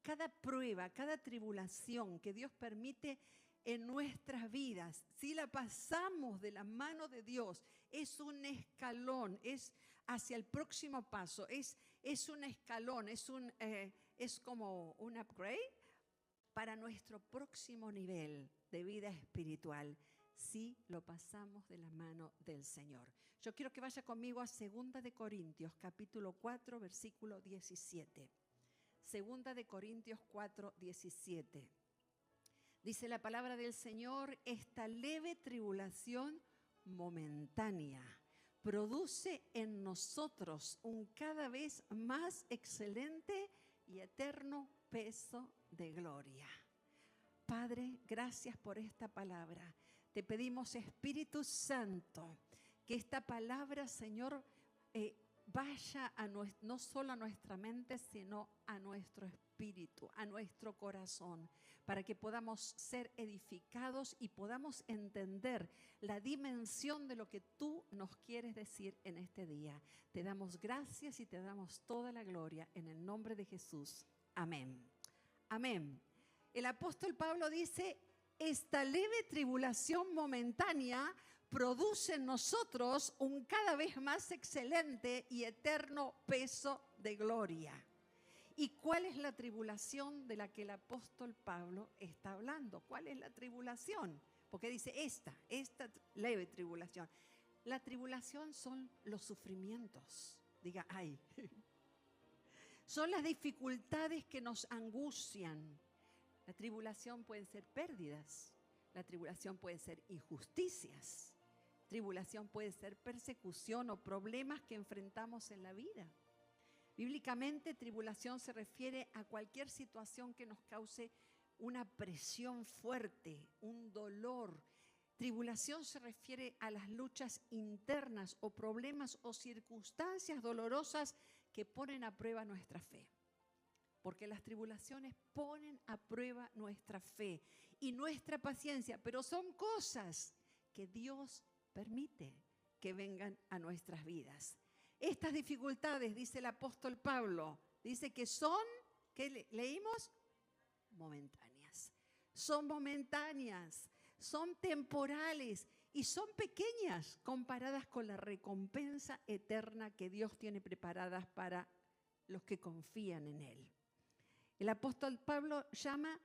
cada prueba, cada tribulación que Dios permite en nuestras vidas, si la pasamos de la mano de Dios, es un escalón, es hacia el próximo paso, es un escalón, es como un upgrade para nuestro próximo nivel de vida espiritual, si lo pasamos de la mano del Señor. Yo quiero que vaya conmigo a 2 de Corintios, capítulo 4, versículo 17. 2 de Corintios 4, 17. Dice la palabra del Señor: esta leve tribulación momentánea produce en nosotros un cada vez más excelente y eterno peso de gloria. Padre, gracias por esta palabra. Te pedimos, Espíritu Santo, que esta palabra, Señor, vaya no solo a nuestra mente, sino a nuestro espíritu, a nuestro corazón, para que podamos ser edificados y podamos entender la dimensión de lo que tú nos quieres decir en este día. Te damos gracias y te damos toda la gloria en el nombre de Jesús. Amén. Amén. El apóstol Pablo dice: esta leve tribulación momentánea produce en nosotros un cada vez más excelente y eterno peso de gloria. ¿Y cuál es la tribulación de la que el apóstol Pablo está hablando? ¿Cuál es la tribulación? Porque dice esta leve tribulación. La tribulación son los sufrimientos. Diga, ay. Son las dificultades que nos angustian. La tribulación pueden ser pérdidas. La tribulación puede ser injusticias. Tribulación puede ser persecución o problemas que enfrentamos en la vida. Bíblicamente, tribulación se refiere a cualquier situación que nos cause una presión fuerte, un dolor. Tribulación se refiere a las luchas internas o problemas o circunstancias dolorosas que ponen a prueba nuestra fe. Porque las tribulaciones ponen a prueba nuestra fe y nuestra paciencia, pero son cosas que Dios permite que vengan a nuestras vidas. Estas dificultades, dice el apóstol Pablo, dice que son, ¿qué leímos? Momentáneas. Son momentáneas, son temporales y son pequeñas comparadas con la recompensa eterna que Dios tiene preparadas para los que confían en Él. El apóstol Pablo llama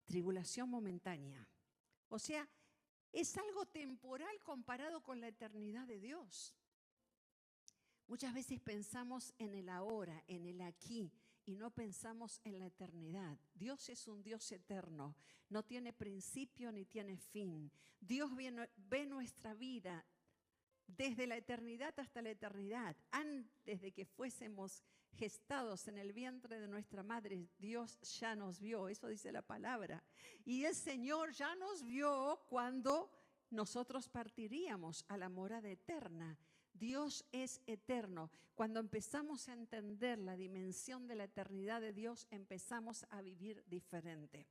tribulación momentánea. O sea, es algo temporal comparado con la eternidad de Dios. Muchas veces pensamos en el ahora, en el aquí, y no pensamos en la eternidad. Dios es un Dios eterno, no tiene principio ni tiene fin. Dios ve nuestra vida desde la eternidad hasta la eternidad. Antes de que fuésemos gestados en el vientre de nuestra madre, Dios ya nos vio, eso dice la palabra. Y el Señor ya nos vio cuando nosotros partiríamos a la morada eterna. Dios es eterno. Cuando empezamos a entender la dimensión de la eternidad de Dios, empezamos a vivir diferente.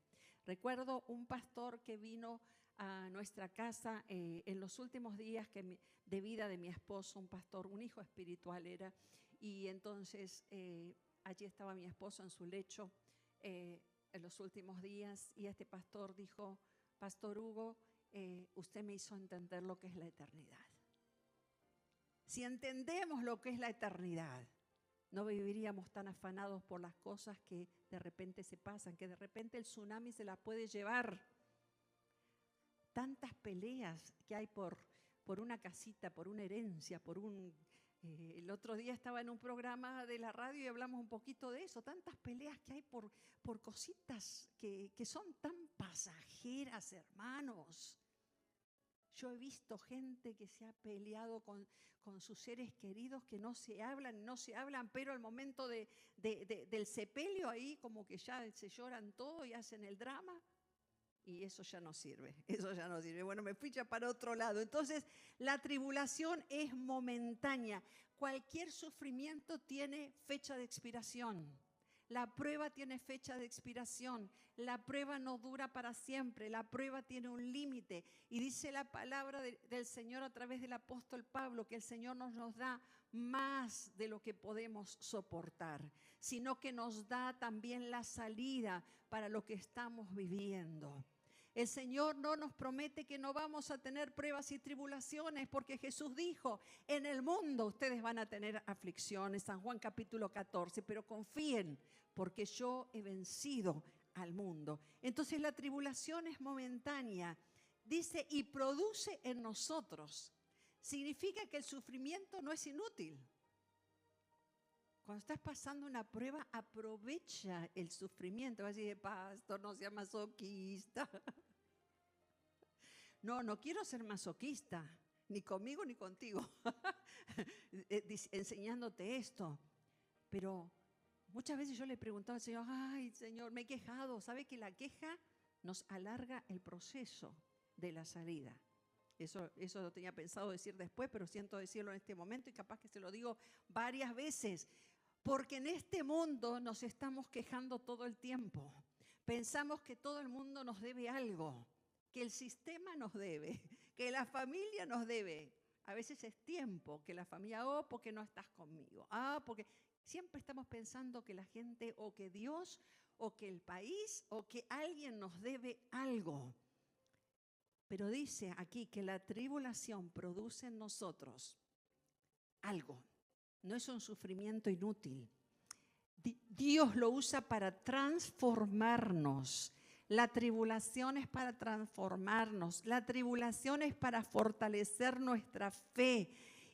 Recuerdo un pastor que vino a nuestra casa en los últimos días de vida de mi esposo, un pastor, un hijo espiritual era, y entonces allí estaba mi esposo en su lecho en los últimos días, y este pastor dijo: Pastor Hugo, usted me hizo entender lo que es la eternidad. Si entendemos lo que es la eternidad, no viviríamos tan afanados por las cosas que de repente se pasan, que de repente el tsunami se las puede llevar. Tantas peleas que hay por una casita, por una herencia, el otro día estaba en un programa de la radio y hablamos un poquito de eso. Tantas peleas que hay por cositas que son tan pasajeras, hermanos. Yo he visto gente que se ha peleado con sus seres queridos, que no se hablan, pero al momento del sepelio ahí como que ya se lloran todo y hacen el drama. Y eso ya no sirve, Bueno, me fui ya para otro lado. Entonces, la tribulación es momentánea. Cualquier sufrimiento tiene fecha de expiración. La prueba tiene fecha de expiración. La prueba no dura para siempre. La prueba tiene un límite. Y dice la palabra del Señor a través del apóstol Pablo que el Señor nos da más de lo que podemos soportar, sino que nos da también la salida para lo que estamos viviendo. El Señor no nos promete que no vamos a tener pruebas y tribulaciones, porque Jesús dijo, en el mundo ustedes van a tener aflicciones, San Juan capítulo 14, pero confíen, porque yo he vencido al mundo. Entonces la tribulación es momentánea, dice, y produce en nosotros. Significa que el sufrimiento no es inútil. Cuando estás pasando una prueba, aprovecha el sufrimiento. Vas a decir, pastor, no sea masoquista. No quiero ser masoquista, ni conmigo ni contigo, enseñándote esto. Pero muchas veces yo le preguntaba al Señor, ay, Señor, me he quejado. ¿Sabe que la queja nos alarga el proceso de la salida? Eso lo tenía pensado decir después, pero siento decirlo en este momento y capaz que se lo digo varias veces. Porque en este mundo nos estamos quejando todo el tiempo. Pensamos que todo el mundo nos debe algo, que el sistema nos debe, que la familia nos debe. A veces es tiempo, que la familia, porque no estás conmigo. Porque siempre estamos pensando que la gente, o que Dios, o que el país, o que alguien nos debe algo. Pero dice aquí que la tribulación produce en nosotros algo. No es un sufrimiento inútil. Dios lo usa para transformarnos. La tribulación es para transformarnos. La tribulación es para fortalecer nuestra fe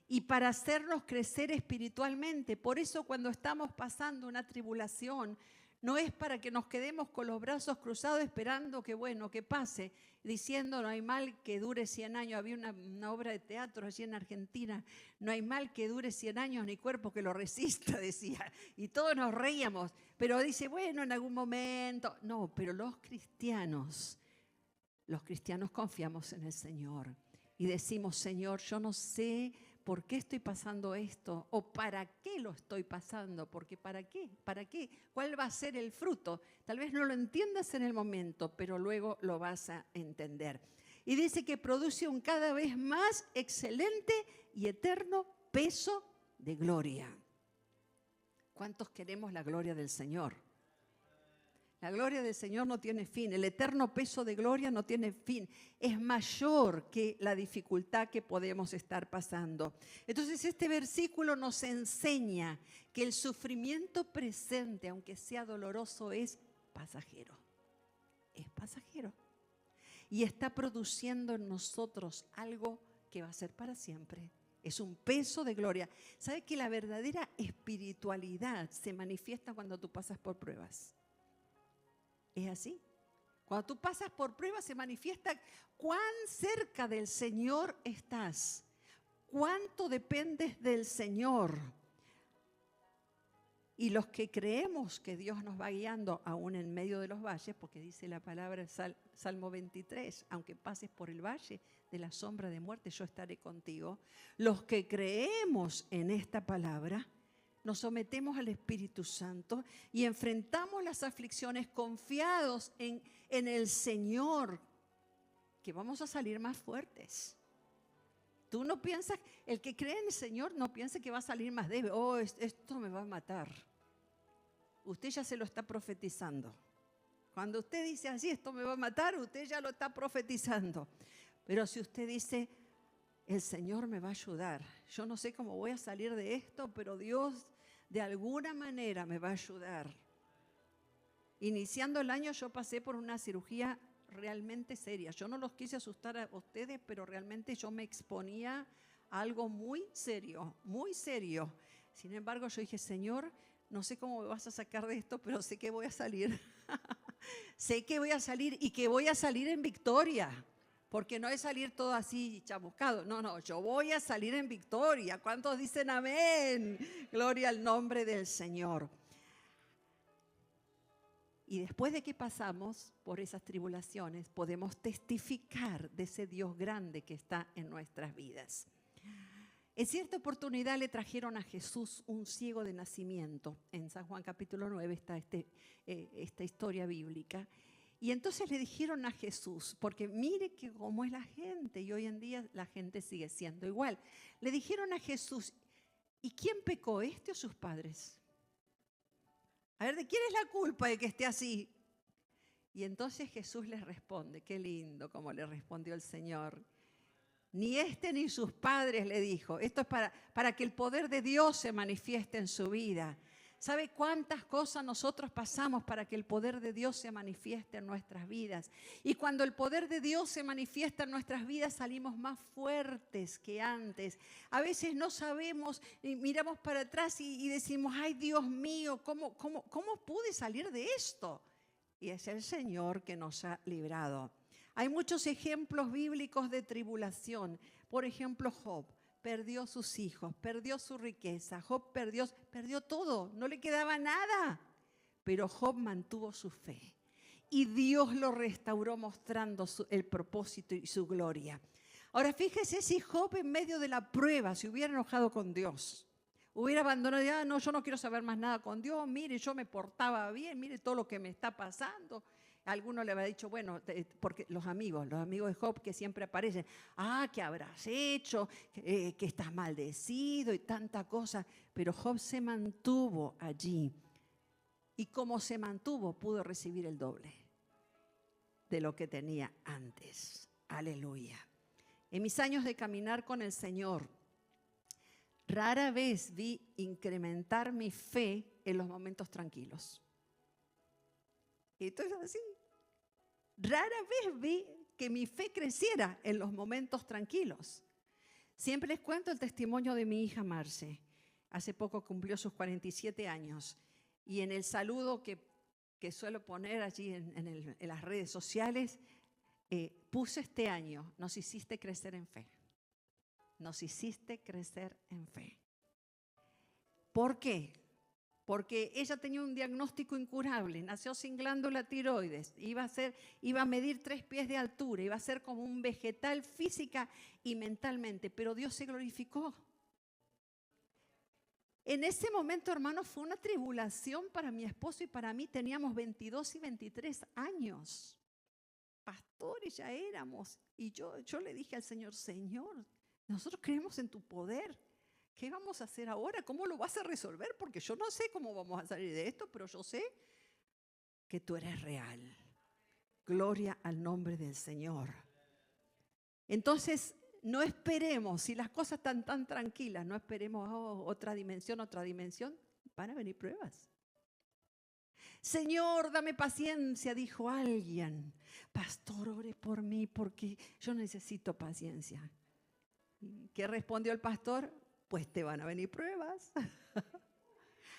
y para hacernos crecer espiritualmente. Por eso cuando estamos pasando una tribulación, no es para que nos quedemos con los brazos cruzados esperando que pase, diciendo no hay mal que dure 100 años. Había una obra de teatro allí en Argentina, no hay mal que dure 100 años ni cuerpo que lo resista, decía. Y todos nos reíamos, pero dice, en algún momento. No, pero los cristianos confiamos en el Señor y decimos, Señor, yo no sé ¿por qué estoy pasando esto? ¿O para qué lo estoy pasando? Porque ¿para qué? ¿Para qué? ¿Cuál va a ser el fruto? Tal vez no lo entiendas en el momento, pero luego lo vas a entender. Y dice que produce un cada vez más excelente y eterno peso de gloria. ¿Cuántos queremos la gloria del Señor? La gloria del Señor no tiene fin. El eterno peso de gloria no tiene fin. Es mayor que la dificultad que podemos estar pasando. Entonces este versículo nos enseña que el sufrimiento presente, aunque sea doloroso, es pasajero. Es pasajero. Y está produciendo en nosotros algo que va a ser para siempre. Es un peso de gloria. ¿Sabe que la verdadera espiritualidad se manifiesta cuando tú pasas por pruebas? Es así. Cuando tú pasas por pruebas se manifiesta cuán cerca del Señor estás, cuánto dependes del Señor. Y los que creemos que Dios nos va guiando aún en medio de los valles, porque dice la palabra Salmo 23, aunque pases por el valle de la sombra de muerte, yo estaré contigo. Los que creemos en esta palabra, nos sometemos al Espíritu Santo y enfrentamos las aflicciones confiados en el Señor, que vamos a salir más fuertes. Tú no piensas, el que cree en el Señor no piensa que va a salir más débil. Esto me va a matar. Usted ya se lo está profetizando. Cuando usted dice así, esto me va a matar, usted ya lo está profetizando. Pero si usted dice, el Señor me va a ayudar. Yo no sé cómo voy a salir de esto, pero Dios de alguna manera me va a ayudar. Iniciando el año yo pasé por una cirugía realmente seria. Yo no los quise asustar a ustedes, pero realmente yo me exponía a algo muy serio, muy serio. Sin embargo, yo dije, Señor, no sé cómo me vas a sacar de esto, pero sé que voy a salir. Sé que voy a salir y que voy a salir en victoria. Porque no es salir todo así chamuscado. No, yo voy a salir en victoria. ¿Cuántos dicen amén? Gloria al nombre del Señor. Y después de que pasamos por esas tribulaciones, podemos testificar de ese Dios grande que está en nuestras vidas. En cierta oportunidad le trajeron a Jesús un ciego de nacimiento. En San Juan capítulo 9 está esta historia bíblica. Y entonces le dijeron a Jesús, porque mire que cómo es la gente, y hoy en día la gente sigue siendo igual. Le dijeron a Jesús, ¿y quién pecó, este o sus padres? A ver, ¿de quién es la culpa de que esté así? Y entonces Jesús les responde, qué lindo como le respondió el Señor. Ni este ni sus padres, le dijo. Esto es para que el poder de Dios se manifieste en su vida. ¿Sabe cuántas cosas nosotros pasamos para que el poder de Dios se manifieste en nuestras vidas? Y cuando el poder de Dios se manifiesta en nuestras vidas, salimos más fuertes que antes. A veces no sabemos, miramos para atrás y decimos, ay Dios mío, ¿cómo pude salir de esto? Y es el Señor que nos ha librado. Hay muchos ejemplos bíblicos de tribulación. Por ejemplo, Job perdió sus hijos, perdió su riqueza. Job perdió todo, no le quedaba nada. Pero Job mantuvo su fe. Y Dios lo restauró mostrando el propósito y su gloria. Ahora fíjese si Job en medio de la prueba se hubiera enojado con Dios. Hubiera abandonado, no, yo no quiero saber más nada con Dios. Mire, yo me portaba bien, mire todo lo que me está pasando. Alguno le había dicho, bueno, porque los amigos de Job que siempre aparecen, ¿qué habrás hecho? Que estás maldecido y tanta cosa. Pero Job se mantuvo allí. Y como se mantuvo, pudo recibir el doble de lo que tenía antes. Aleluya. En mis años de caminar con el Señor, rara vez vi incrementar mi fe en los momentos tranquilos. Esto es así. Rara vez vi que mi fe creciera en los momentos tranquilos. Siempre les cuento el testimonio de mi hija Marce. Hace poco cumplió sus 47 años. Y en el saludo que suelo poner allí en las redes sociales, puse este año, nos hiciste crecer en fe. Nos hiciste crecer en fe. ¿Por qué? Porque ella tenía un diagnóstico incurable, nació sin glándula tiroides, iba a medir 3 pies de altura, iba a ser como un vegetal física y mentalmente, pero Dios se glorificó. En ese momento, hermanos, fue una tribulación para mi esposo y para mí. Teníamos 22 y 23 años. Pastores ya éramos. Y yo le dije al Señor, Señor, nosotros creemos en tu poder. ¿Qué vamos a hacer ahora? ¿Cómo lo vas a resolver? Porque yo no sé cómo vamos a salir de esto, pero yo sé que tú eres real. Gloria al nombre del Señor. Entonces, no esperemos, si las cosas están tan tranquilas, no esperemos otra dimensión. Van a venir pruebas. Señor, dame paciencia, dijo alguien. Pastor, ore por mí porque yo necesito paciencia. ¿Qué respondió el pastor? Pues te van a venir pruebas.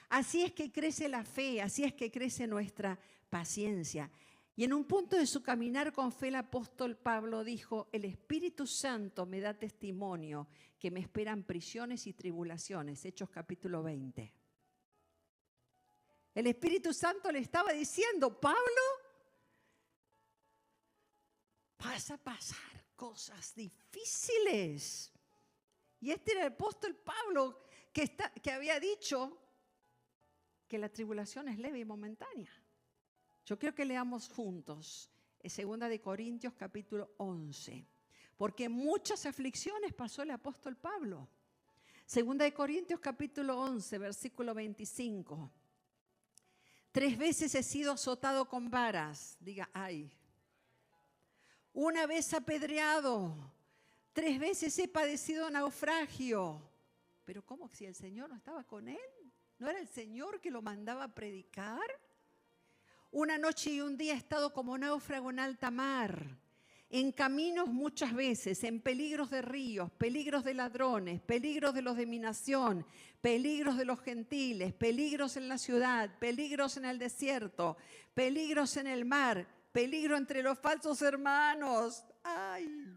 Así es que crece la fe, así es que crece nuestra paciencia. Y en un punto de su caminar con fe, el apóstol Pablo dijo, el Espíritu Santo me da testimonio que me esperan prisiones y tribulaciones. Hechos capítulo 20. El Espíritu Santo le estaba diciendo, Pablo, vas a pasar cosas difíciles. Y este era el apóstol Pablo que había dicho que la tribulación es leve y momentánea. Yo quiero que leamos juntos 2 de Corintios capítulo 11, porque muchas aflicciones pasó el apóstol Pablo. 2 de Corintios capítulo 11, versículo 25. 3 veces he sido azotado con varas, diga ay. Una vez apedreado, 3 veces he padecido naufragio. Pero ¿cómo si el Señor no estaba con él? ¿No era el Señor que lo mandaba a predicar? Una noche y un día he estado como náufrago en alta mar, en caminos muchas veces, en peligros de ríos, peligros de ladrones, peligros de los de mi nación, peligros de los gentiles, peligros en la ciudad, peligros en el desierto, peligros en el mar, peligro entre los falsos hermanos. ¡Ay!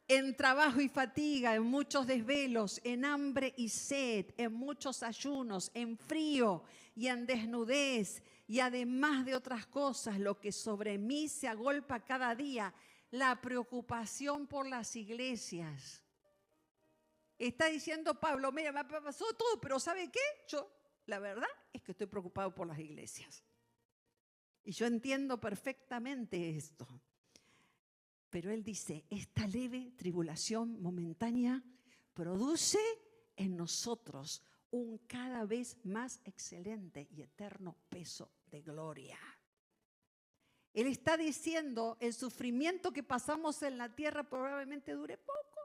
En trabajo y fatiga, en muchos desvelos, en hambre y sed, en muchos ayunos, en frío y en desnudez, y además de otras cosas, lo que sobre mí se agolpa cada día, la preocupación por las iglesias. Está diciendo Pablo, mira, me pasó todo, pero ¿sabe qué? La verdad es que estoy preocupado por las iglesias. Y yo entiendo perfectamente esto. Pero él dice, esta leve tribulación momentánea produce en nosotros un cada vez más excelente y eterno peso de gloria. Él está diciendo, el sufrimiento que pasamos en la tierra probablemente dure poco,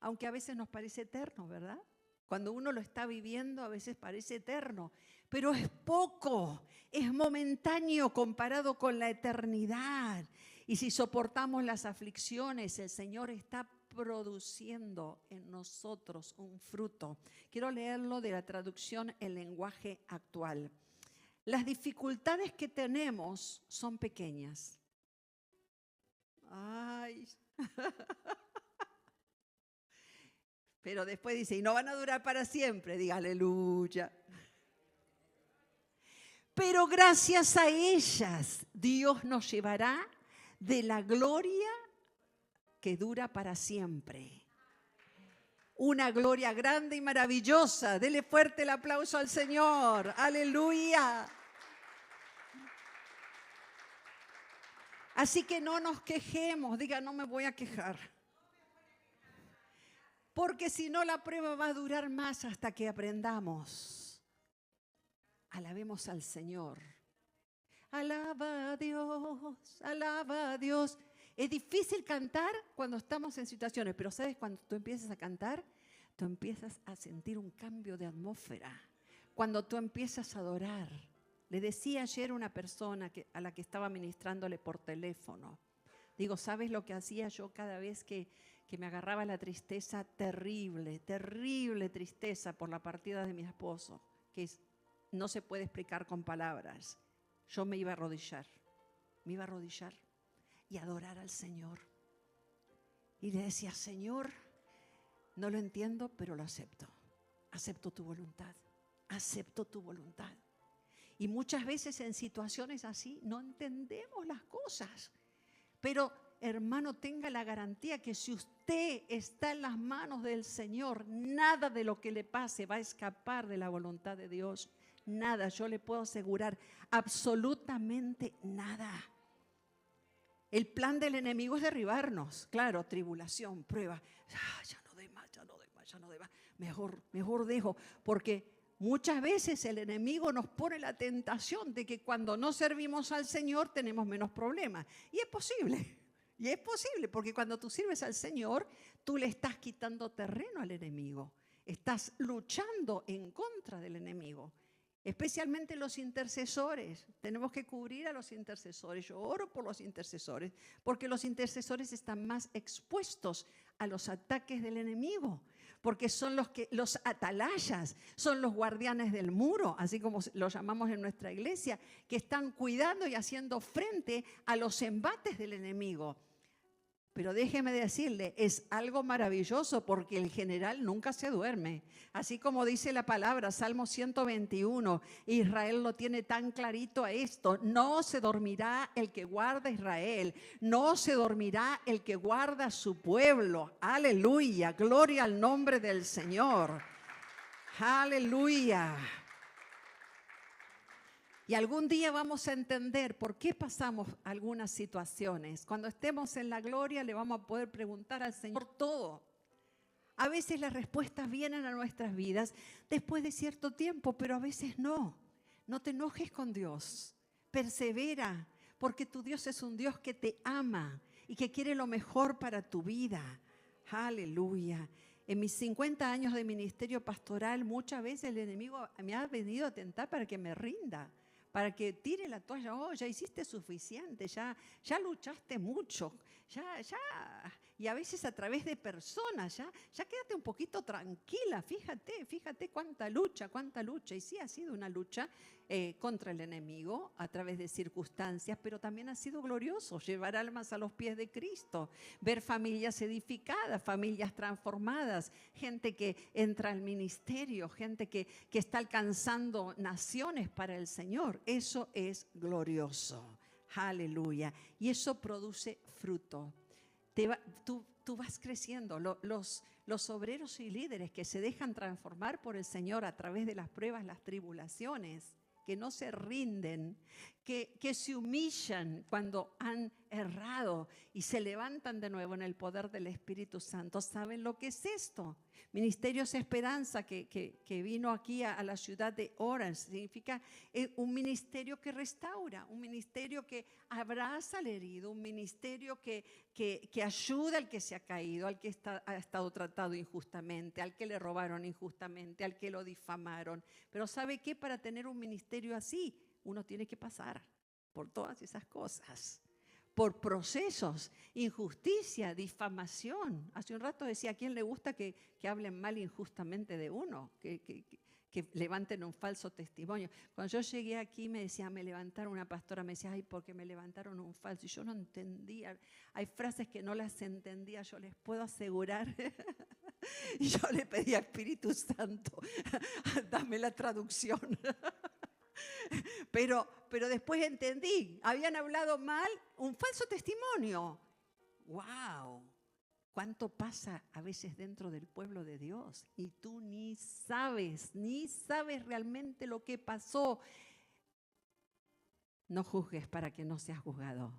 aunque a veces nos parece eterno, ¿verdad? Cuando uno lo está viviendo a veces parece eterno, pero es poco, es momentáneo comparado con la eternidad. Y si soportamos las aflicciones, el Señor está produciendo en nosotros un fruto. Quiero leerlo de la traducción El lenguaje actual. Las dificultades que tenemos son pequeñas. Ay. Pero después dice, y no van a durar para siempre. Diga aleluya. Pero gracias a ellas, Dios nos llevará de la gloria que dura para siempre. Una gloria grande y maravillosa. Dele fuerte el aplauso al Señor. Aleluya. Así que no nos quejemos. Diga, no me voy a quejar. Porque si no, la prueba va a durar más hasta que aprendamos. Alabemos al Señor. Alaba a Dios, alaba a Dios. Es difícil cantar cuando estamos en situaciones, pero ¿sabes? Cuando tú empiezas a cantar, tú empiezas a sentir un cambio de atmósfera. Cuando tú empiezas a adorar. Le decía ayer a una persona a la que estaba ministrándole por teléfono. Digo, ¿sabes lo que hacía yo cada vez que me agarraba la tristeza terrible, terrible tristeza por la partida de mi esposo? Que no se puede explicar con palabras. Yo me iba a arrodillar y adorar al Señor. Y le decía, Señor, no lo entiendo, pero lo acepto. Acepto tu voluntad, acepto tu voluntad. Y muchas veces en situaciones así no entendemos las cosas. Pero, hermano, tenga la garantía que si usted está en las manos del Señor, nada de lo que le pase va a escapar de la voluntad de Dios. Nada, yo le puedo asegurar, absolutamente nada. El plan del enemigo es derribarnos. Claro, tribulación, prueba. Ya no doy más. Mejor dejo. Porque muchas veces el enemigo nos pone la tentación de que cuando no servimos al Señor tenemos menos problemas. Y es posible. Porque cuando tú sirves al Señor, tú le estás quitando terreno al enemigo. Estás luchando en contra del enemigo. Especialmente los intercesores. Tenemos que cubrir a los intercesores. Yo oro por los intercesores porque los intercesores están más expuestos a los ataques del enemigo, porque son los atalayas, son los guardianes del muro, así como los llamamos en nuestra iglesia, que están cuidando y haciendo frente a los embates del enemigo. Pero déjeme decirle, es algo maravilloso porque el general nunca se duerme. Así como dice la palabra, Salmo 121, Israel lo tiene tan clarito a esto. No se dormirá el que guarda a Israel, no se dormirá el que guarda a su pueblo. Aleluya, gloria al nombre del Señor. Aleluya. Y algún día vamos a entender por qué pasamos algunas situaciones. Cuando estemos en la gloria le vamos a poder preguntar al Señor todo. A veces las respuestas vienen a nuestras vidas después de cierto tiempo, pero a veces no. No te enojes con Dios. Persevera, porque tu Dios es un Dios que te ama y que quiere lo mejor para tu vida. Aleluya. En mis 50 años de ministerio pastoral, muchas veces el enemigo me ha venido a tentar para que me rinda, para que tire la toalla. Oh, ya hiciste suficiente, ya luchaste mucho, ya. Y a veces a través de personas, ya quédate un poquito tranquila, fíjate cuánta lucha. Y sí ha sido una lucha contra el enemigo a través de circunstancias, pero también ha sido glorioso llevar almas a los pies de Cristo, ver familias edificadas, familias transformadas, gente que entra al ministerio, gente que está alcanzando naciones para el Señor. Eso es glorioso. Aleluya. Y eso produce fruto. Tú vas creciendo. Los obreros y líderes que se dejan transformar por el Señor a través de las pruebas, las tribulaciones, que no se rinden, que se humillan cuando han errado y se levantan de nuevo en el poder del Espíritu Santo. ¿Saben lo que es esto? Ministerios Esperanza, que vino aquí a la ciudad de Orange, significa un ministerio que restaura, un ministerio que abraza al herido, un ministerio que ayuda al que se ha caído, al que ha estado tratado injustamente, al que le robaron injustamente, al que lo difamaron. Pero ¿sabe qué? Para tener un ministerio así, uno tiene que pasar por todas esas cosas, por procesos, injusticia, difamación. Hace un rato decía, ¿a quién le gusta que hablen mal injustamente de uno? Que levanten un falso testimonio. Cuando yo llegué aquí me decía, me levantaron, una pastora me decía, ay, porque me levantaron un falso. Y yo no entendía, hay frases que no las entendía, yo les puedo asegurar. Y yo le pedí a Espíritu Santo, dame la traducción. Pero después entendí, habían hablado mal, un falso testimonio. ¡Wow! ¿Cuánto pasa a veces dentro del pueblo de Dios? Y tú ni sabes realmente lo que pasó. No juzgues para que no seas juzgado.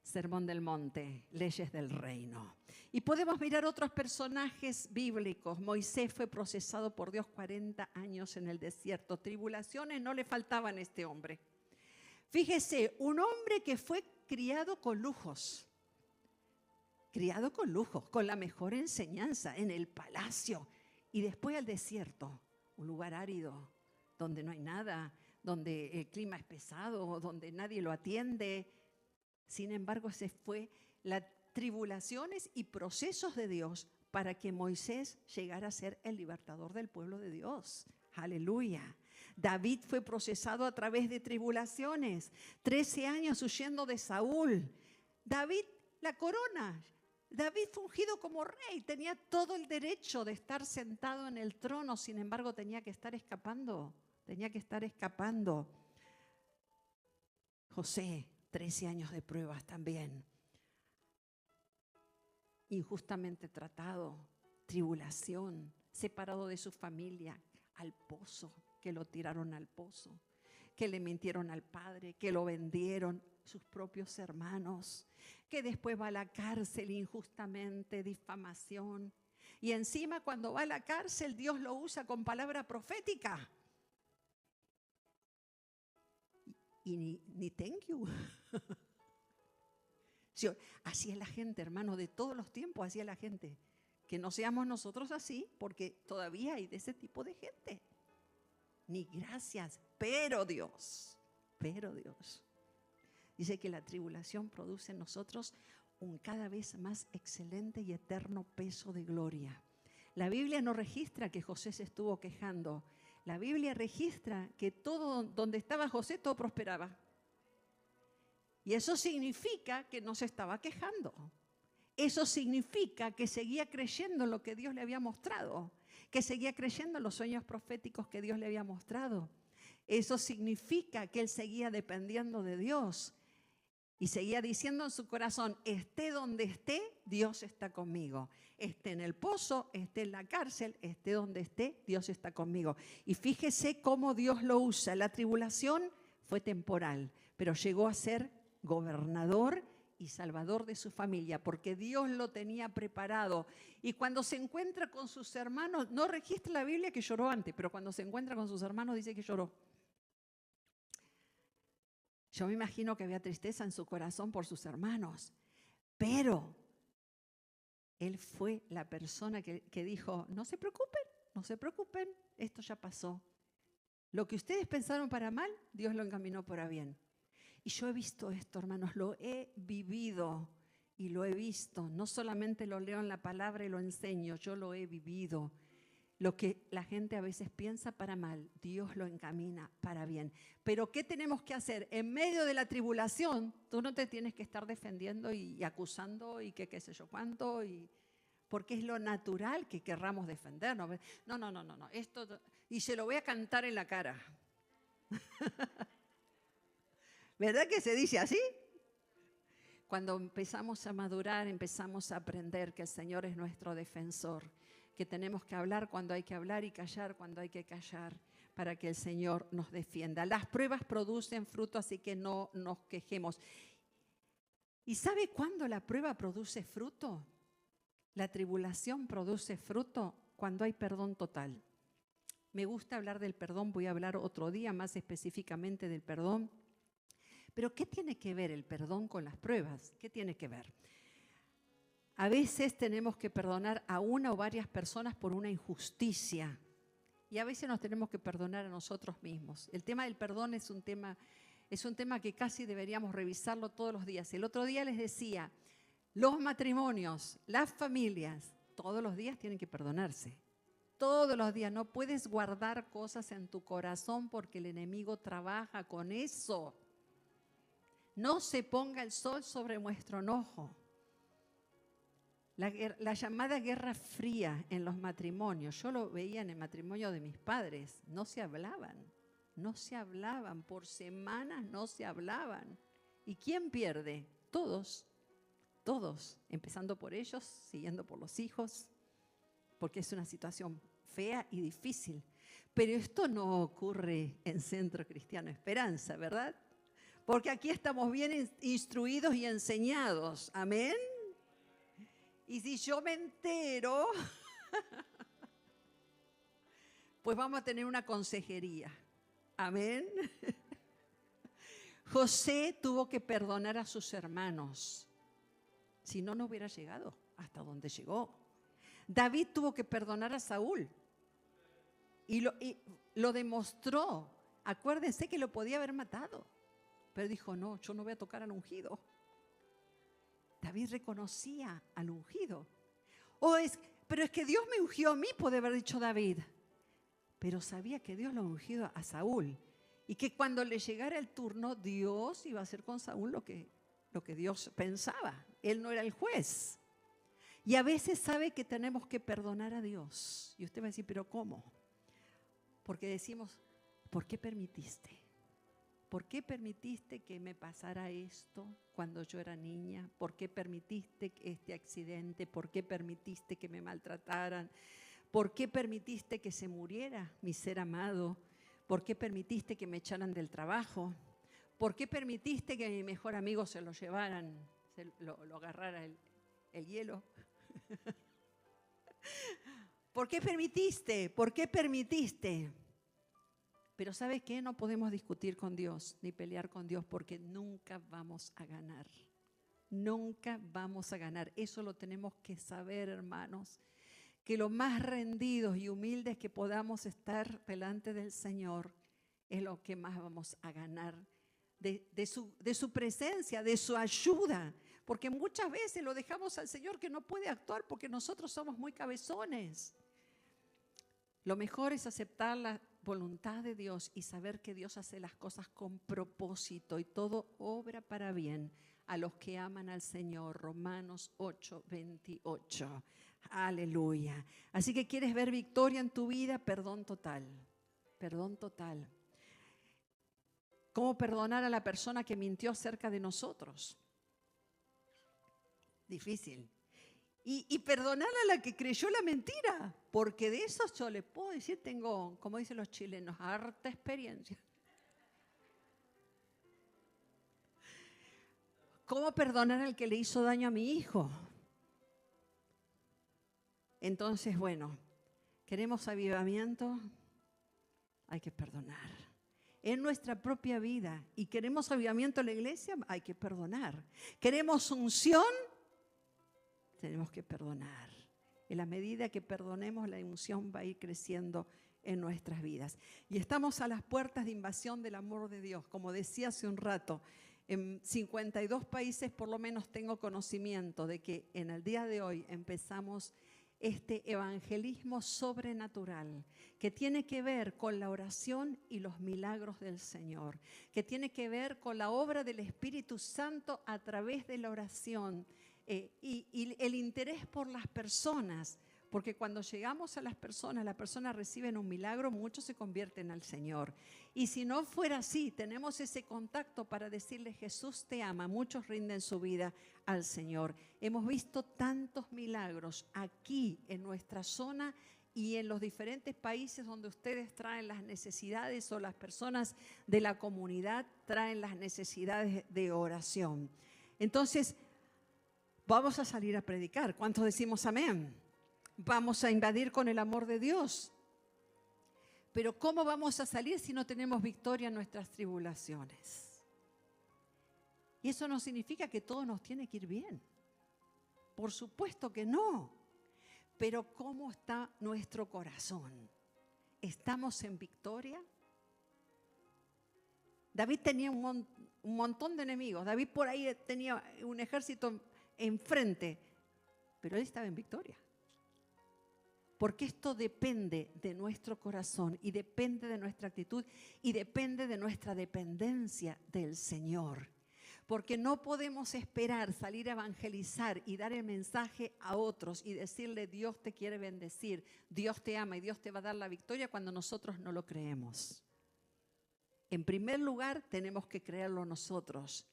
Sermón del Monte, leyes del reino. Y podemos mirar otros personajes bíblicos. Moisés fue procesado por Dios 40 años en el desierto. Tribulaciones no le faltaban a este hombre. Fíjese, un hombre que fue criado con lujos, con la mejor enseñanza en el palacio. Y después al desierto, un lugar árido, donde no hay nada, donde el clima es pesado, donde nadie lo atiende. Sin embargo, se fue las tribulaciones y procesos de Dios para que Moisés llegara a ser el libertador del pueblo de Dios. Aleluya. David fue procesado a través de tribulaciones, 13 años huyendo de Saúl. David, la corona. David fue ungido como rey, tenía todo el derecho de estar sentado en el trono, sin embargo tenía que estar escapando. José, 13 años de pruebas también. Injustamente tratado, tribulación, separado de su familia, al pozo, que lo tiraron al pozo, que le mintieron al padre, que lo vendieron sus propios hermanos, que después va a la cárcel injustamente, difamación. Y encima cuando va a la cárcel Dios lo usa con palabra profética. Y ni thank you. Sí, así es la gente, hermano, de todos los tiempos, así es la gente. Que no seamos nosotros así, porque todavía hay de ese tipo de gente. Ni gracias, pero Dios. Dice que la tribulación produce en nosotros un cada vez más excelente y eterno peso de gloria. La Biblia no registra que José se estuvo quejando. La Biblia registra que todo donde estaba José, todo prosperaba. Y eso significa que no se estaba quejando. Eso significa que seguía creyendo en lo que Dios le había mostrado, que seguía creyendo en los sueños proféticos que Dios le había mostrado. Eso significa que él seguía dependiendo de Dios y seguía diciendo en su corazón, esté donde esté, Dios está conmigo. Esté en el pozo, esté en la cárcel, esté donde esté, Dios está conmigo. Y fíjese cómo Dios lo usa. La tribulación fue temporal, pero llegó a ser gobernador y salvador de su familia, porque Dios lo tenía preparado. Y cuando se encuentra con sus hermanos, no registra la Biblia que lloró antes, pero cuando se encuentra con sus hermanos dice que lloró. Yo me imagino que había tristeza en su corazón por sus hermanos, pero él fue la persona que dijo, no se preocupen, esto ya pasó. Lo que ustedes pensaron para mal, Dios lo encaminó para bien. Y yo he visto esto, hermanos, lo he vivido y lo he visto. No solamente lo leo en la palabra y lo enseño, yo lo he vivido. Lo que la gente a veces piensa para mal, Dios lo encamina para bien. Pero ¿qué tenemos que hacer? En medio de la tribulación, tú no te tienes que estar defendiendo y acusando y qué sé yo cuánto, porque es lo natural que querramos defendernos. No, esto, y se lo voy a cantar en la cara. ¿Verdad que se dice así? Cuando empezamos a madurar, empezamos a aprender que el Señor es nuestro defensor. que tenemos que hablar cuando hay que hablar y callar cuando hay que callar, para que el Señor nos defienda. Las pruebas producen fruto, así que no nos quejemos. ¿Y sabe cuándo la prueba produce fruto? La tribulación produce fruto cuando hay perdón total. Me gusta hablar del perdón, voy a hablar otro día más específicamente del perdón. Pero ¿qué tiene que ver el perdón con las pruebas? ¿Qué tiene que ver? A veces tenemos que perdonar a una o varias personas por una injusticia. Y a veces nos tenemos que perdonar a nosotros mismos. El tema del perdón es un tema que casi deberíamos revisarlo todos los días. El otro día les decía, los matrimonios, las familias, todos los días tienen que perdonarse. Todos los días. No puedes guardar cosas en tu corazón porque el enemigo trabaja con eso. No se ponga el sol sobre nuestro enojo. La llamada guerra fría en los matrimonios, yo lo veía en el matrimonio de mis padres, no se hablaban, por semanas no se hablaban. ¿Y quién pierde? Todos, empezando por ellos, siguiendo por los hijos, porque es una situación fea y difícil. Pero esto no ocurre en Centro Cristiano Esperanza, ¿verdad? Porque aquí estamos bien instruidos y enseñados, ¿amén? Y si yo me entero, pues vamos a tener una consejería. Amén. José tuvo que perdonar a sus hermanos. Si no, no hubiera llegado hasta donde llegó. David tuvo que perdonar a Saúl. Y lo demostró. Acuérdense que lo podía haber matado. Pero dijo, no, yo no voy a tocar al ungido. David reconocía al ungido. Pero es que Dios me ungió a mí, puede haber dicho David. Pero sabía que Dios lo ungió a Saúl. Y que cuando le llegara el turno, Dios iba a hacer con Saúl lo que Dios pensaba. Él no era el juez. Y a veces sabe que tenemos que perdonar a Dios. Y usted va a decir, ¿pero cómo? Porque decimos, ¿por qué permitiste? ¿Por qué permitiste que me pasara esto cuando yo era niña? ¿Por qué permitiste este accidente? ¿Por qué permitiste que me maltrataran? ¿Por qué permitiste que se muriera mi ser amado? ¿Por qué permitiste que me echaran del trabajo? ¿Por qué permitiste que a mi mejor amigo se lo llevaran, lo agarrara el hielo? ¿Por qué permitiste? ¿Por qué permitiste? Pero ¿sabe qué? No podemos discutir con Dios ni pelear con Dios porque nunca vamos a ganar. Nunca vamos a ganar. Eso lo tenemos que saber, hermanos. Que lo más rendidos y humildes que podamos estar delante del Señor es lo que más vamos a ganar. De su presencia, de su ayuda. Porque muchas veces lo dejamos al Señor que no puede actuar porque nosotros somos muy cabezones. Lo mejor es aceptar la voluntad de Dios y saber que Dios hace las cosas con propósito y todo obra para bien a los que aman al Señor. Romanos 8:28. Aleluya. Así que ¿quieres ver victoria en tu vida? Perdón total. Perdón total. ¿Cómo perdonar a la persona que mintió acerca de nosotros? Difícil. Y perdonar a la que creyó la mentira, porque de eso yo le puedo decir, tengo, como dicen los chilenos, harta experiencia. ¿Cómo perdonar al que le hizo daño a mi hijo? Entonces, bueno, ¿queremos avivamiento? Hay que perdonar. En nuestra propia vida. ¿Y queremos avivamiento en la iglesia? Hay que perdonar. ¿Queremos unción? Tenemos que perdonar. En la medida que perdonemos, la unción va a ir creciendo en nuestras vidas. Y estamos a las puertas de invasión del amor de Dios. Como decía hace un rato, en 52 países por lo menos tengo conocimiento de que en el día de hoy empezamos este evangelismo sobrenatural que tiene que ver con la oración y los milagros del Señor, que tiene que ver con la obra del Espíritu Santo a través de la oración. Y el interés por las personas, Porque cuando llegamos a las personas reciben un milagro, muchos se convierten al Señor. Y si no fuera así, tenemos ese contacto para decirle: Jesús te ama, muchos rinden su vida al Señor. Hemos visto tantos milagros aquí en nuestra zona y en los diferentes países donde ustedes traen las necesidades, o las personas de la comunidad traen las necesidades de oración. Entonces, vamos a salir a predicar. ¿Cuántos decimos amén? Vamos a invadir con el amor de Dios. Pero ¿cómo vamos a salir si no tenemos victoria en nuestras tribulaciones? Y eso no significa que todo nos tiene que ir bien. Por supuesto que no. Pero ¿cómo está nuestro corazón? ¿Estamos en victoria? David tenía un montón de enemigos. David por ahí tenía un ejército enfrente, pero él estaba en victoria. Porque esto depende de nuestro corazón y depende de nuestra actitud y depende de nuestra dependencia del Señor. Porque no podemos esperar salir a evangelizar y dar el mensaje a otros y decirle: Dios te quiere bendecir, Dios te ama y Dios te va a dar la victoria, cuando nosotros no lo creemos. En primer lugar, tenemos que creerlo nosotros.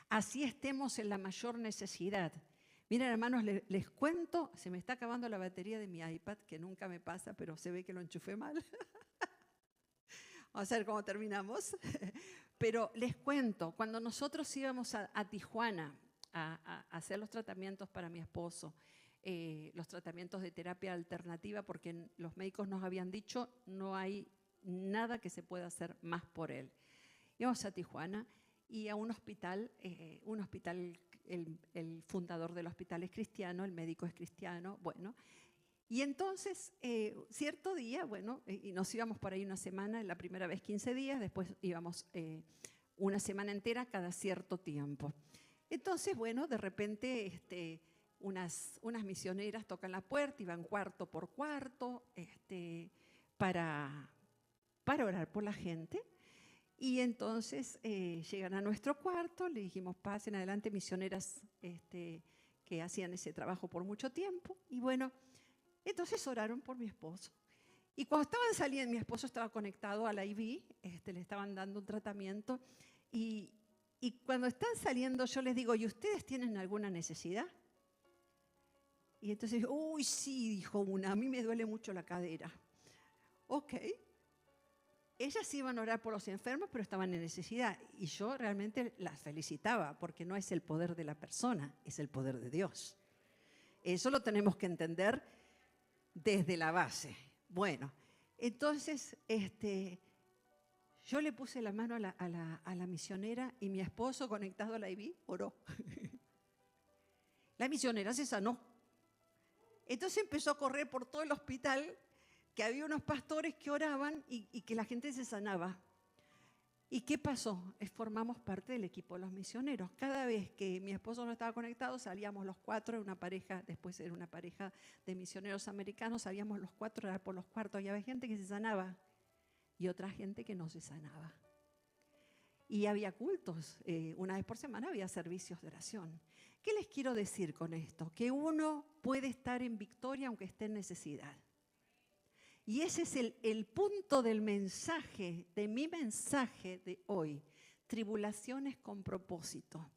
Así estemos en la mayor necesidad. Miren, hermanos, les cuento, se me está acabando la batería de mi iPad, que nunca me pasa, pero se ve que lo enchufé mal. Vamos a ver cómo terminamos. Pero les cuento, cuando nosotros íbamos a Tijuana a hacer los tratamientos para mi esposo, los tratamientos de terapia alternativa, porque los médicos nos habían dicho: no hay nada que se pueda hacer más por él. Íbamos a Tijuana y a un hospital, el fundador del hospital es cristiano, el médico es cristiano, bueno. Y entonces, cierto día, y nos íbamos por ahí una semana, la primera vez 15 días, después íbamos una semana entera cada cierto tiempo. Entonces, de repente unas misioneras tocan la puerta y van cuarto por cuarto para orar por la gente. Y entonces llegan a nuestro cuarto, le dijimos: pasen adelante, misioneras que hacían ese trabajo por mucho tiempo. Y entonces oraron por mi esposo. Y cuando estaban saliendo, mi esposo estaba conectado a la IV, le estaban dando un tratamiento. Y cuando están saliendo, yo les digo: ¿y ustedes tienen alguna necesidad? Y entonces, uy, sí, dijo una, a mí me duele mucho la cadera. Ok. Ellas iban a orar por los enfermos, pero estaban en necesidad. Y yo realmente las felicitaba, porque no es el poder de la persona, es el poder de Dios. Eso lo tenemos que entender desde la base. Entonces, yo le puse la mano a la misionera y mi esposo, conectado a la IV, oró. La misionera se sanó. Entonces empezó a correr por todo el hospital, que había unos pastores que oraban y que la gente se sanaba. ¿Y qué pasó? Formamos parte del equipo de los misioneros. Cada vez que mi esposo no estaba conectado, salíamos los cuatro, una pareja, después era una pareja de misioneros americanos, salíamos los cuatro a orar por los cuartos. Y había gente que se sanaba y otra gente que no se sanaba. Y había cultos, una vez por semana había servicios de oración. ¿Qué les quiero decir con esto? Que uno puede estar en victoria aunque esté en necesidad. Y ese es el punto del mensaje, de mi mensaje de hoy. Tribulaciones con propósito.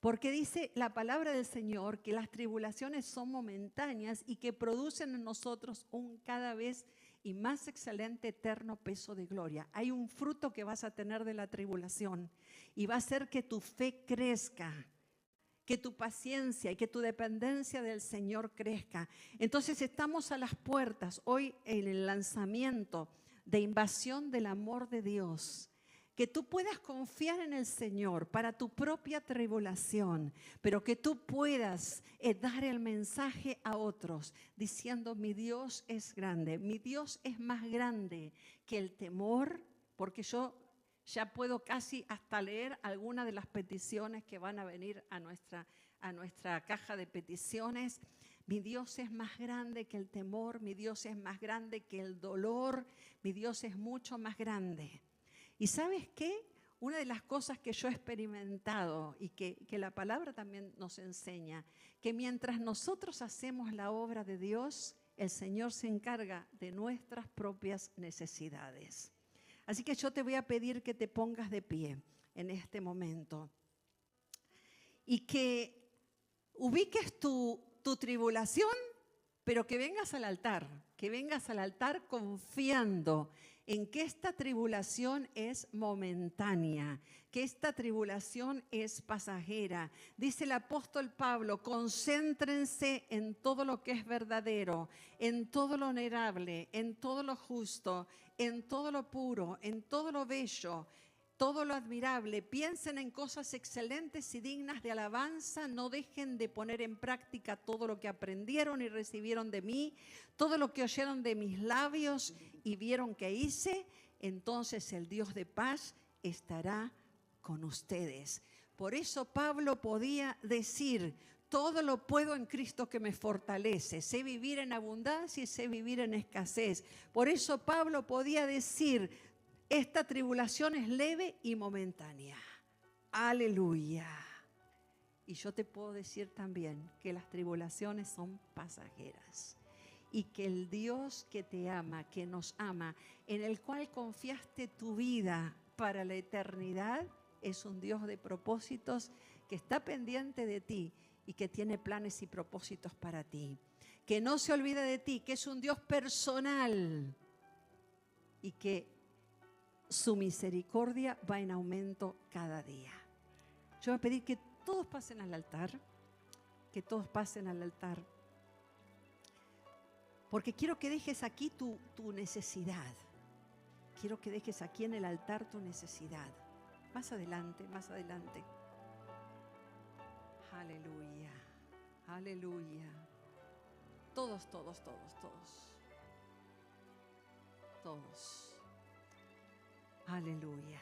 Porque dice la palabra del Señor que las tribulaciones son momentáneas y que producen en nosotros un cada vez y más excelente eterno peso de gloria. Hay un fruto que vas a tener de la tribulación y va a hacer que tu fe crezca, que tu paciencia y que tu dependencia del Señor crezca. Entonces estamos a las puertas hoy en el lanzamiento de invasión del amor de Dios. Que tú puedas confiar en el Señor para tu propia tribulación, pero que tú puedas dar el mensaje a otros diciendo: mi Dios es grande, mi Dios es más grande que el temor, porque yo ya puedo casi hasta leer algunas de las peticiones que van a venir a nuestra caja de peticiones. Mi Dios es más grande que el temor, mi Dios es más grande que el dolor, mi Dios es mucho más grande. ¿Y sabes qué? Una de las cosas que yo he experimentado y que la palabra también nos enseña, que mientras nosotros hacemos la obra de Dios, el Señor se encarga de nuestras propias necesidades. Así que yo te voy a pedir que te pongas de pie en este momento y que ubiques tu tribulación, pero que vengas al altar confiando en que esta tribulación es momentánea, que esta tribulación es pasajera. Dice el apóstol Pablo, concéntrense en todo lo que es verdadero, en todo lo honorable, en todo lo justo, en todo lo puro, en todo lo bello, todo lo admirable. Piensen en cosas excelentes y dignas de alabanza. No dejen de poner en práctica todo lo que aprendieron y recibieron de mí, todo lo que oyeron de mis labios y vieron que hice. Entonces el Dios de paz estará con ustedes. Por eso Pablo podía decir: todo lo puedo en Cristo que me fortalece. Sé vivir en abundancia y sé vivir en escasez. Por eso Pablo podía decir: esta tribulación es leve y momentánea. Aleluya. Y yo te puedo decir también que las tribulaciones son pasajeras. Y que el Dios que te ama, que nos ama, en el cual confiaste tu vida para la eternidad, es un Dios de propósitos que está pendiente de ti y que tiene planes y propósitos para ti. Que no se olvide de ti, que es un Dios personal y que su misericordia va en aumento cada día. Yo voy a pedir que todos pasen al altar, que todos pasen al altar, porque quiero que dejes aquí tu necesidad. Quiero que dejes aquí en el altar tu necesidad. Más adelante, más adelante. Aleluya, aleluya. Todos. Aleluya.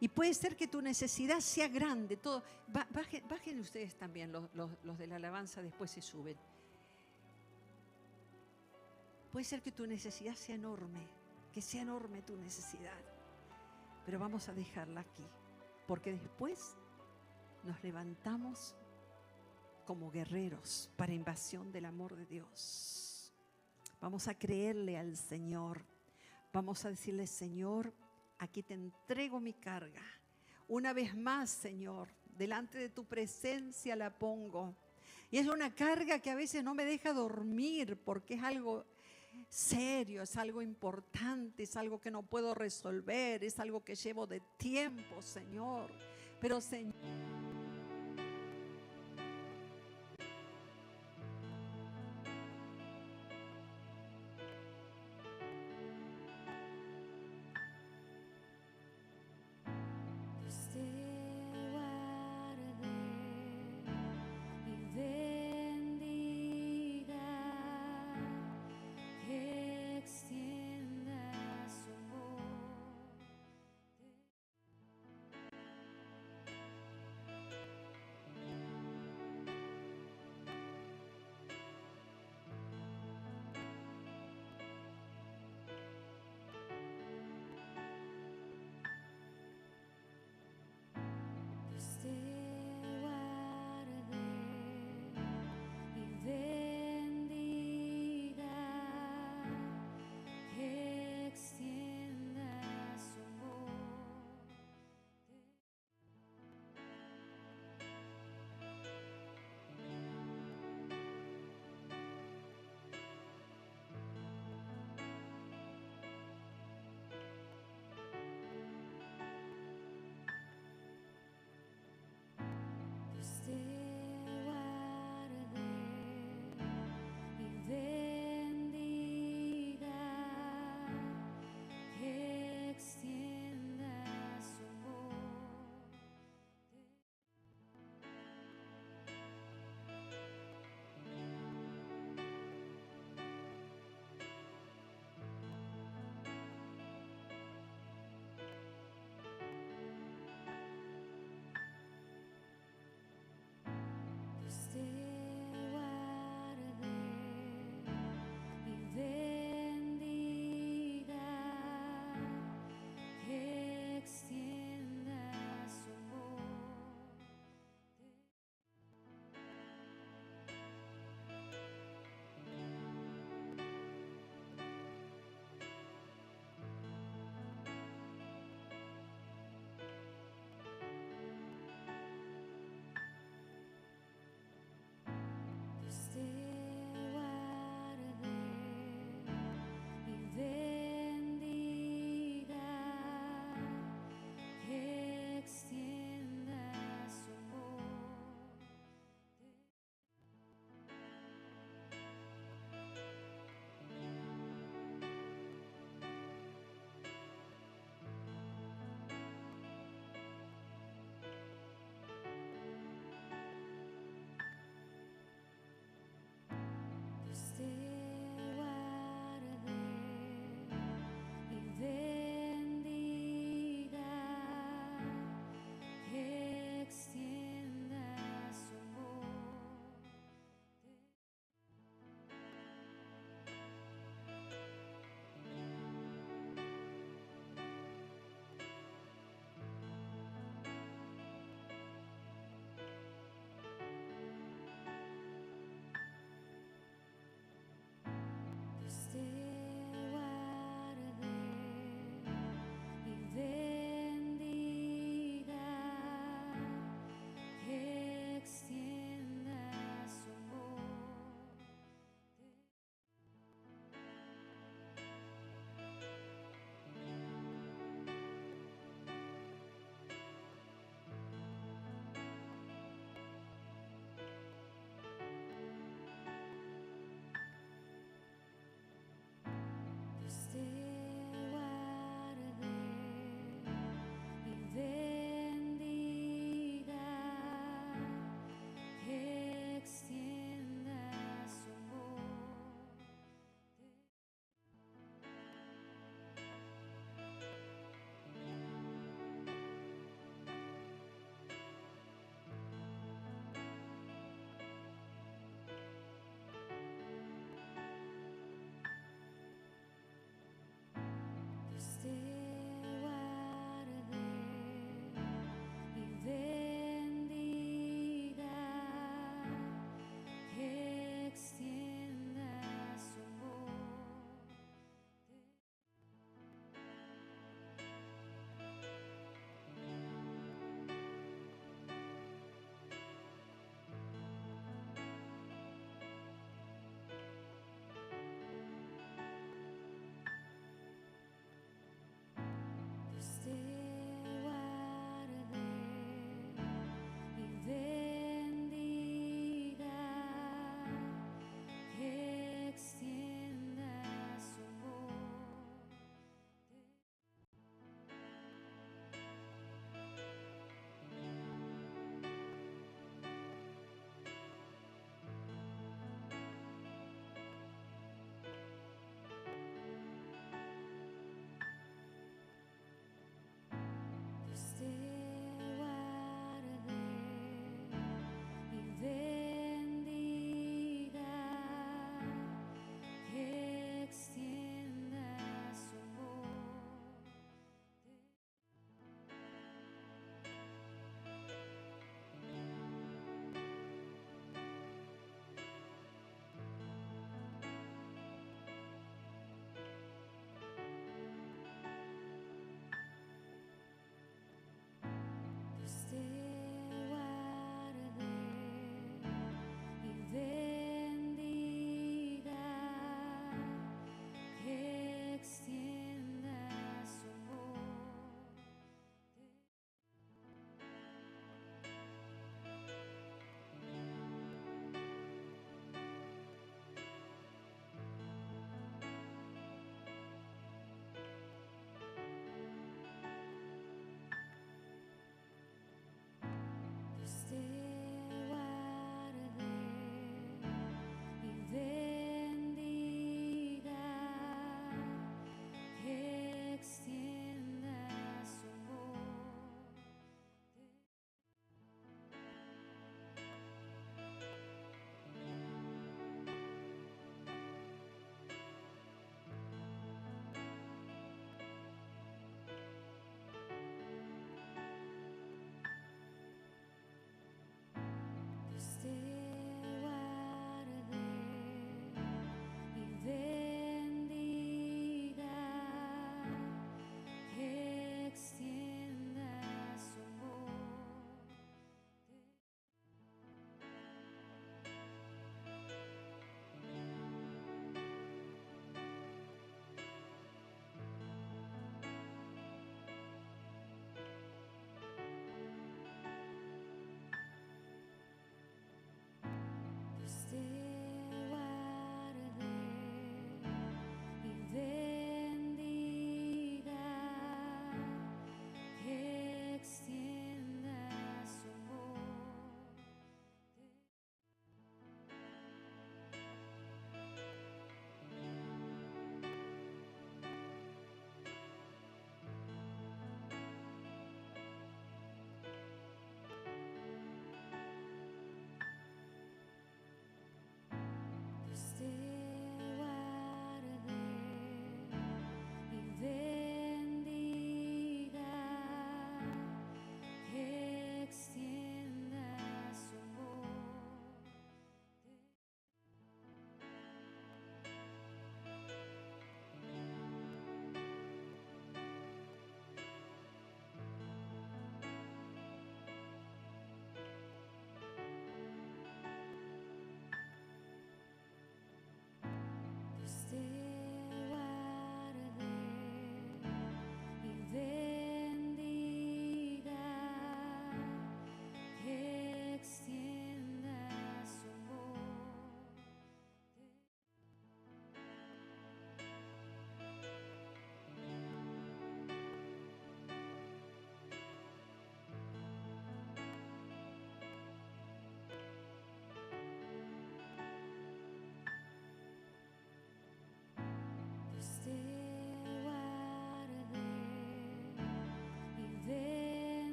Y puede ser que tu necesidad sea grande. Todo. Bajen ustedes también, los de la alabanza después se suben. Puede ser que tu necesidad sea enorme, que sea enorme tu necesidad. Pero vamos a dejarla aquí, porque después nos levantamos como guerreros para invasión del amor de Dios. Vamos a creerle al Señor. Vamos a decirle: Señor, aquí te entrego mi carga. Una vez más, Señor, delante de tu presencia la pongo. Y es una carga que a veces no me deja dormir porque es algo serio, es algo importante, es algo que no puedo resolver, es algo que llevo de tiempo, Señor. Pero, Señor,